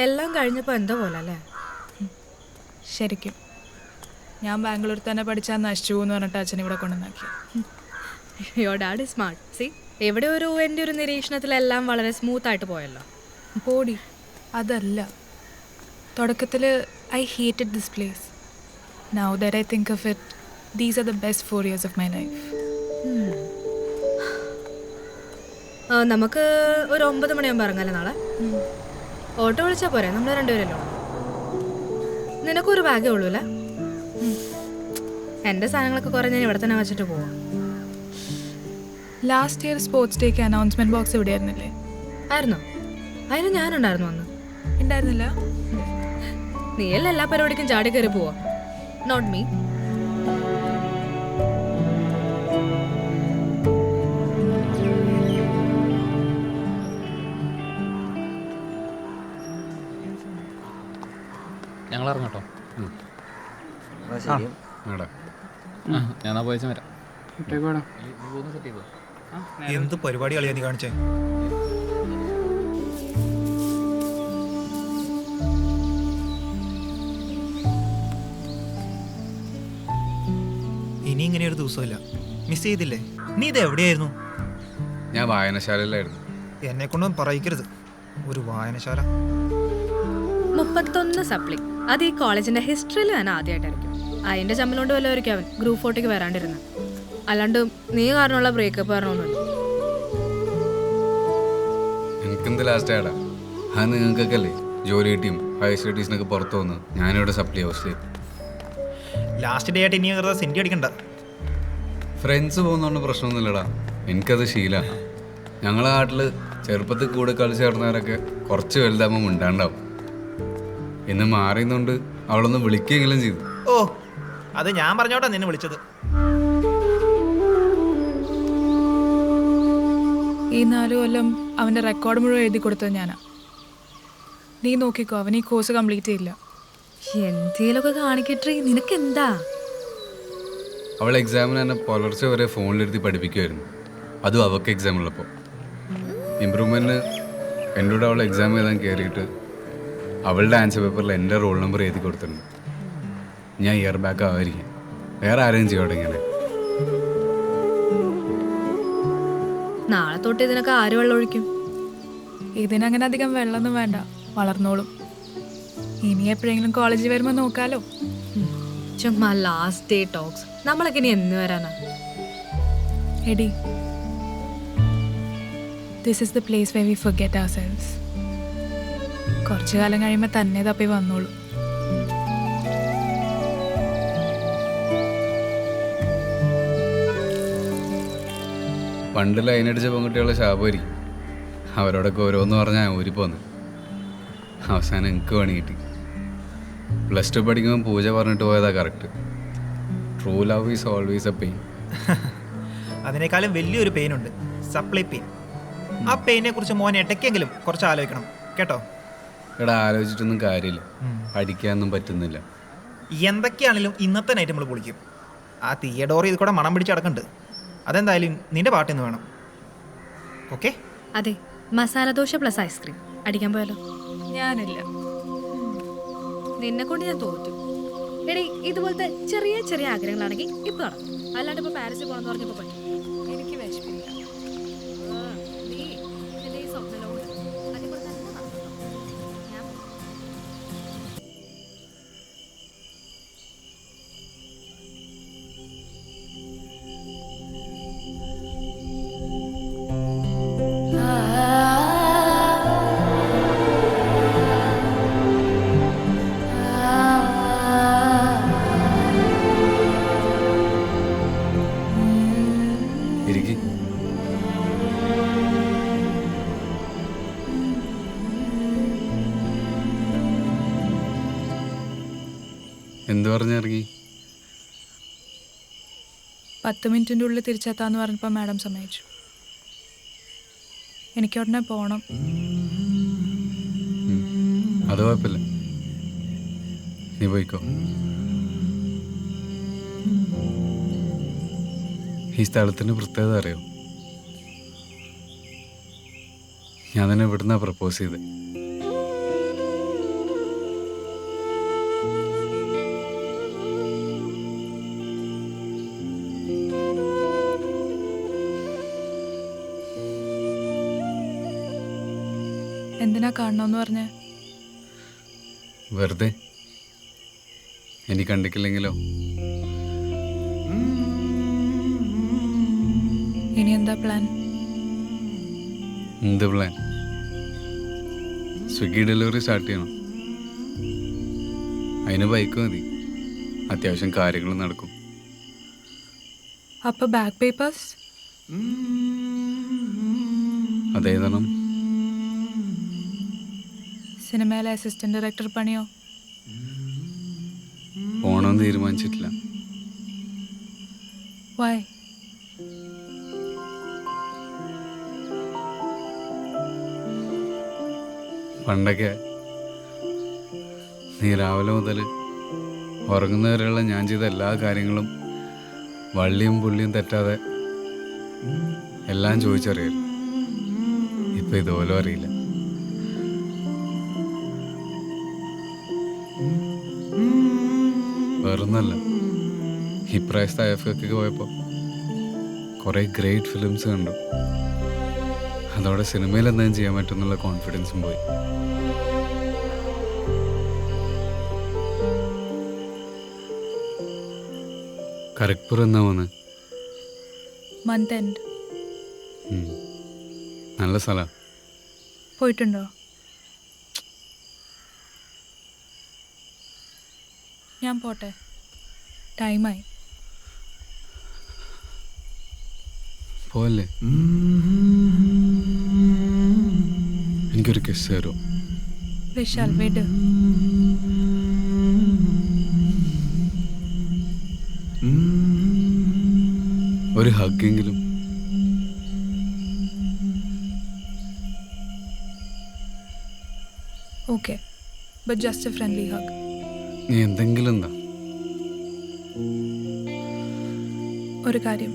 എല്ലാം കഴിഞ്ഞപ്പോൾ എന്തോ പോലെ അല്ലേ? ശരിക്കും ഞാൻ ബാംഗ്ലൂർ തന്നെ പഠിച്ചാൽ നശിച്ചു എന്ന് പറഞ്ഞിട്ട് അച്ഛൻ ഇവിടെ കൊണ്ടുവന്നാക്കി. Your dad is smart. സി, എവിടെ എൻ്റെ ഒരു നിരീക്ഷണത്തിലെല്ലാം വളരെ സ്മൂത്ത് ആയിട്ട് പോയല്ലോ. പോടി, അതല്ല. തുടക്കത്തിൽ I hated this place. Now that I think of it, these are the best 4 years of my life. നമുക്ക് ഒരു 9 മണിയാകുമ്പോൾ ഇറങ്ങാല്ലേ നാളെ? ഓട്ടോ വിളിച്ചാൽ പോരെ, നമ്മൾ രണ്ടുപേരല്ലോ. നിനക്കൊരു ബാഗേ ഉള്ളൂ അല്ലേ? എൻ്റെ സാധനങ്ങളൊക്കെ കുറേ ഞാൻ ഇവിടെ തന്നെ വെച്ചിട്ട് പോവാം. ലാസ്റ്റ് ഇയർ സ്പോർട്സ് ഡേക്ക് അനൗൺസ്മെന്റ് ബോക്സ് ഇവിടെ ആയിരുന്നില്ലേ? ആയിരുന്നോ? അതിന് ഞാനുണ്ടായിരുന്നു അന്ന്. ഉണ്ടായിരുന്നില്ല? നീയല്ല എല്ലാ പരിപാടിക്കും ചാടി കയറി പോവാ, നോട്ട് മീ. ഞങ്ങൾ ഇറങ്ങട്ടോ. ഞാൻ പോയച്ച വരാം. എന്ത് പരിപാടി കളിയാ നീ കാണിച്ചേ? ഇനി ഇങ്ങനെ ഒരു ദിവസമില്ല. മിസ് ചെയ്തില്ലേ? നീ ഇത് എവിടെയായിരുന്നു? ഞാൻ വായനശാലയിലായിരുന്നു. എന്നെ കൊണ്ടൊന്നും പറയിക്കരുത്. ഒരു വായനശാല 31 സപ്ലി. അത് ഈ കോളേജിന്റെ ഹിസ്റ്ററിയിൽ തന്നെ ആദ്യമായിട്ടായിരിക്കും. അതിന്റെ ചമ്മലോണ്ട് വല്ലവരിക്കും അവൻ ഗ്രൂപ്പ് ഫോട്ടോയ്ക്ക് വരാണ്ടിരുന്നത്. അല്ലാണ്ട് നീ കാരണമുള്ള ബ്രേക്കപ്പ് കാരണമൊന്നുമില്ല. എനിക്കെന്ത് ലാസ്റ്റ് ആടാ? അത് നിങ്ങൾക്കൊക്കെ അല്ലേ ജോലി കിട്ടിയും ഹയർ സ്റ്റഡീസിനൊക്കെ പുറത്തു വന്ന് ഞാനിവിടെ സപ്ലി ഹൗസിൽ. ലാസ്റ്റ് ഡേ ആയിട്ട് ഇനി വെറുതെ സെൻറ്റി അടിക്കണ്ട. ഫ്രണ്ട്സ് പോകുന്നതുകൊണ്ട് പ്രശ്നമൊന്നുമില്ലടാ, എനിക്കത് ശീലമാണ്. ഞങ്ങളെ നാട്ടിൽ ചെറുപ്പത്തിൽ കൂടെ കളിച്ച് ചേർന്നവരൊക്കെ കുറച്ച് വലുതാകുമ്പോൾ മിണ്ടാണ്ടാവും. ഇന്ന് മാറിയുന്നുണ്ട് അവളൊന്ന് വിളിക്കുകയെങ്കിലും ചെയ്തു. ഓ, അത് ഞാൻ പറഞ്ഞോട്ടാ നിന്നെ വിളിച്ചത്. ഈ 4 കൊല്ലം അവൻ്റെ റെക്കോർഡ് മുഴുവൻ എഴുതി കൊടുത്തത് ഞാനാ. നീ നോക്കിക്കോ, അവൻ ഈ കോഴ്സ് കംപ്ലീറ്റ് ചെയ്യില്ല. എന്തേലൊക്കെ കാണിക്കട്ടെ, നിനക്ക് എന്താ? അവൾ എക്സാമിന് തന്നെ പുലർച്ചെ വരെ ഫോണിലിരുത്തി പഠിപ്പിക്കുമായിരുന്നു, അതും അവൾക്ക് എക്സാം ഉള്ളപ്പോൾ. ഇമ്പ്രൂവ്മെൻറ്റിന് എൻ്റെ കൂടെ അവൾ എക്സാം എഴുതാൻ കയറിയിട്ട് അവളുടെ ആൻസർ പേപ്പറിൽ എൻ്റെ റോൾ നമ്പർ എഴുതി കൊടുത്തിട്ടുണ്ട്. ഞാൻ ഇയർ ബാക്ക് ആവായിരിക്കും, വേറെ ആരെയും ചെയ്യോട്ടെ ഇങ്ങനെ. നാളെ തൊട്ട് ഇതിനൊക്കെ ആര് വെള്ളം ഒഴിക്കും? ഇതിനങ്ങനെ അധികം വെള്ളമൊന്നും വേണ്ട, വളർന്നോളും. ഇനി എപ്പോഴെങ്കിലും കോളേജിൽ വരുമ്പോൾ നോക്കാലോ. ചുമ്മാ ലാസ്റ്റ് ഡേ ടോക്സ്. നമ്മളൊക്കെ ഇനി എന്ന് വരാനാ? എടി, this is the place were V forget ourselves. കുറച്ചു കാലം കഴിയുമ്പോൾ തന്നെ തപ്പി വന്നോളൂ. പണ്ട് ലൈനടിച്ച പെൺകുട്ടികളെ ശാപമായിരിക്കും. അവരോടൊക്കെ ഓരോന്ന് പറഞ്ഞാൽ ഊരിപ്പോന്ന്. അവസാനം എനിക്ക് പണി കിട്ടി. +2 പഠിക്കുമ്പോൾ പൂജ പറഞ്ഞിട്ട് പോയതാ correct. True love is always A pain. അതിനേക്കാളും വലിയൊരു പെയിനുണ്ട്, സപ്ലൈ പെയിൻ. ആ പെയിനെ കുറിച്ച് മോൻ ഇടയ്ക്കെങ്കിലും കുറച്ച് ആലോചിക്കണം കേട്ടോ. ഇവിടെ ആലോചിച്ചിട്ടൊന്നും കാര്യമില്ല, പഠിക്കാനൊന്നും പറ്റുന്നില്ല. എന്തൊക്കെയാണെങ്കിലും ഇന്നത്തെ നൈറ്റ് നമ്മൾ പൊളിക്കും. ആ തിയഡോർ ഇത് കൂടെ മണം പിടിച്ച് കിടക്കുന്നുണ്ട്. അതെന്തായാലും നിന്റെ പാട്ടിന്ന് വേണം. ഓക്കെ? അതെ, മസാല ദോശ പ്ലസ് ഐസ്ക്രീം അടിക്കാൻ പോയാലോ? ഞാനില്ല. നിന്നെ കൊണ്ട് ഞാൻ തോറ്റു. എടീ, ഇതുപോലത്തെ ചെറിയ ചെറിയ ആഗ്രഹങ്ങളാണെങ്കിൽ ഇപ്പൊ കാണാം. അല്ലാണ്ട് ഇപ്പൊ പാരീസിൽ പോകണമെന്ന് പറഞ്ഞപ്പോ പറ്റും. എനിക്ക് വിഷമില്ല. നീ എന്റെ ഈ സ്വപ്നലോകം അതേപോലെ തന്നെ നടന്നോ? ഞാൻ ഇരിക്ക്. എന്തു പറഞ്ഞിറങ്ങി? 10 മിനിറ്റിൻ്റെ ഉള്ളിൽ തിരിച്ചെത്താന്ന് പറഞ്ഞപ്പോൾ മാഡം സമ്മതിച്ചു. എനിക്ക് ഉടനെ പോകണം. അത് കുഴപ്പമില്ല, നീ പോയിക്കോ. ഈ സ്ഥലത്തിൻ്റെ പ്രത്യേകത അറിയോ? ഞാൻ തന്നെ ഇവിടുന്നാ പ്രപ്പോസ് ചെയ്ത്. എന്തിനാ കാണണമെന്ന് പറഞ്ഞേ? വെറുതെ. ഇനി കണ്ടിട്ടില്ലെങ്കിലോ? ഇനി എന്താ പ്ലാൻ? എന്ത് പ്ലാൻ? സ്വിഗ്ഗി ഡെലിവറി സ്റ്റാർട്ട് ചെയ്യണം. അതിന് ബൈക്ക് മതി. അത്യാവശ്യം കാര്യങ്ങൾ നടക്കും. അപ്പോൾ ബാക്ക് പേപ്പേഴ്സ്? അതേതണം? സിനിമയിലെ അസിസ്റ്റന്റ് ഡയറക്ടർ പണിയോ? പോണമെന്ന് തീരുമാനിച്ചിട്ടില്ല. വൈ? പണ്ടൊക്കെ നീ രാവിലെ മുതൽ ഉറങ്ങുന്നവരെയുള്ള ഞാൻ ചെയ്ത എല്ലാ കാര്യങ്ങളും വള്ളിയും പുള്ളിയും തെറ്റാതെ എല്ലാം ചോദിച്ചറിയാം. ഇപ്പം ഇതുപോലും അറിയില്ല. വേറൊന്നല്ല, ഇപ്രാവശ്യത്തെ IFK പോയപ്പോൾ കുറേ ഗ്രേറ്റ് ഫിലിംസ് കണ്ടു. അതോടെ സിനിമയിൽ എന്തെങ്കിലും ചെയ്യാൻ പറ്റുമെന്നുള്ള കോൺഫിഡൻസും പോയി. കരക്പൂർ എന്നാ പോന്ന്? Month end. നല്ല സ്ഥലമാണ്. പോയിട്ടുണ്ടോ? ഞാൻ പോട്ടെ, ടൈമായി. പോവല്ലേ? എനിക്കൊരു കിസ് തരുമോ? വിശാൽ വിട്. ഒരു ഹഗ്ഗെങ്കിലും. Okay, but just a friendly hug. നീ എന്തെങ്കിലും എന്താ? ഒരു കാര്യം,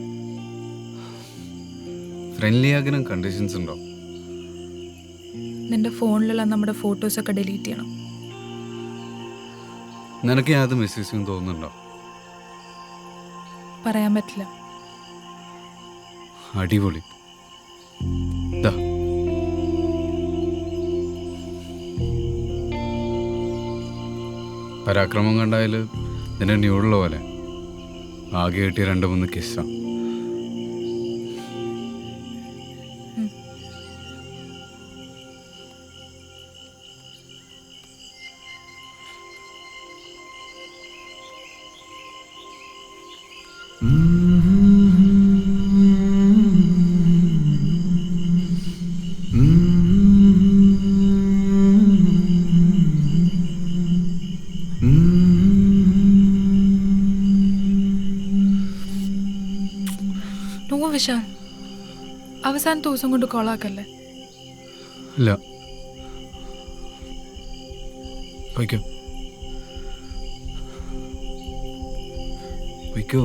ഫ്രണ്ട്ലി ആകാനും കണ്ടീഷൻസ് ഉണ്ടോ? നിന്റെ ഫോണിലുള്ള നമ്മുടെ ഫോട്ടോസൊക്കെ ഡിലീറ്റ് ചെയ്യണം. നിനക്ക് യാതൊരു മെസ്സേജും തോന്നുന്നുണ്ടോ? പറയാൻ പറ്റില്ല. അടിപൊളി. ദാ. പരാക്രമം കണ്ടായാൽ നിന്റെ ന്യൂഡുള്ള പോലെ ആകെ കിട്ടിയ 2-3 കിസ്സാ. നോ വിശാൽ, അവസാന ദിവസം കൊണ്ട് കോളാക്കല്ലേ. ഇല്ല, വയ്ക്കോ വയ്ക്കോ.